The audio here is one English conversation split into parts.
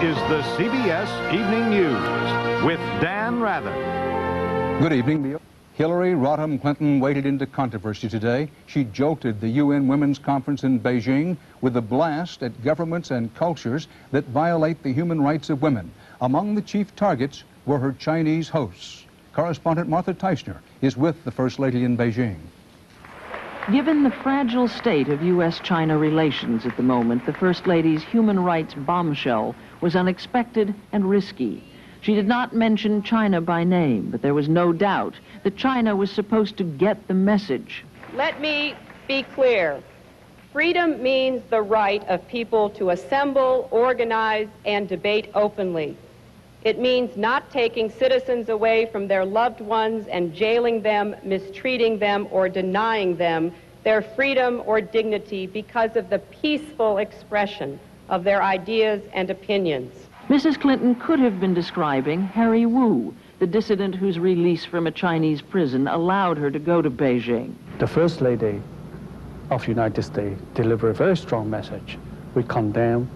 is the CBS Evening News with Dan Rather. Good evening. Hillary Rodham Clinton waded into controversy today. She jolted the UN Women's Conference in Beijing with a blast at governments and cultures that violate the human rights of women. Among the chief targets were her Chinese hosts. Correspondent Martha Teichner is with the First Lady in Beijing. Given the fragile state of U.S.-China relations at the moment, the First Lady's human rights bombshell was unexpected and risky. She did not mention China by name, but there was no doubt that China was supposed to get the message. Let me be clear. Freedom means the right of people to assemble, organize, and debate openly. It means not taking citizens away from their loved ones and jailing them, mistreating them, or denying them their freedom or dignity because of the peaceful expression of their ideas and opinions. Mrs. Clinton could have been describing Harry Wu, the dissident whose release from a Chinese prison allowed her to go to Beijing. The First Lady of the United States delivered a very strong message. We condemn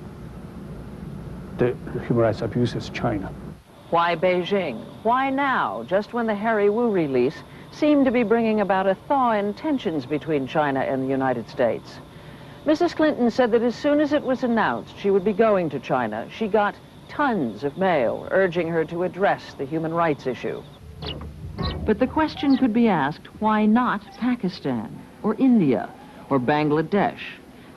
the human rights abuses in China. Why Beijing? Why now, just when the Harry Wu release seemed to be bringing about a thaw in tensions between China and the United States? Mrs. Clinton said that as soon as it was announced she would be going to China, she got tons of mail urging her to address the human rights issue. But the question could be asked, why not Pakistan, or India, or Bangladesh?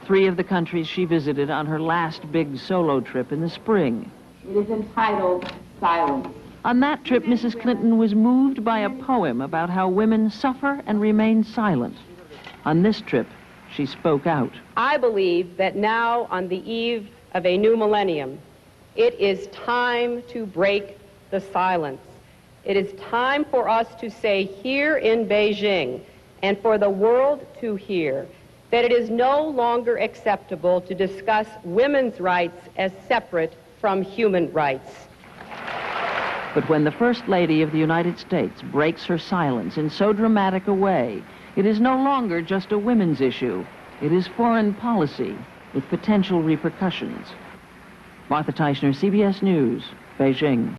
Three of the countries she visited on her last big solo trip in the spring. It is entitled Silence. On that trip, Mrs. Clinton was moved by a poem about how women suffer and remain silent. On this trip, she spoke out. I believe that now, on the eve of a new millennium, it is time to break the silence. It is time for us to say here in Beijing, and for the world to hear, that it is no longer acceptable to discuss women's rights as separate from human rights. But when the First Lady of the United States breaks her silence in so dramatic a way, it is no longer just a women's issue. It is foreign policy with potential repercussions. Martha Teichner, CBS News, Beijing.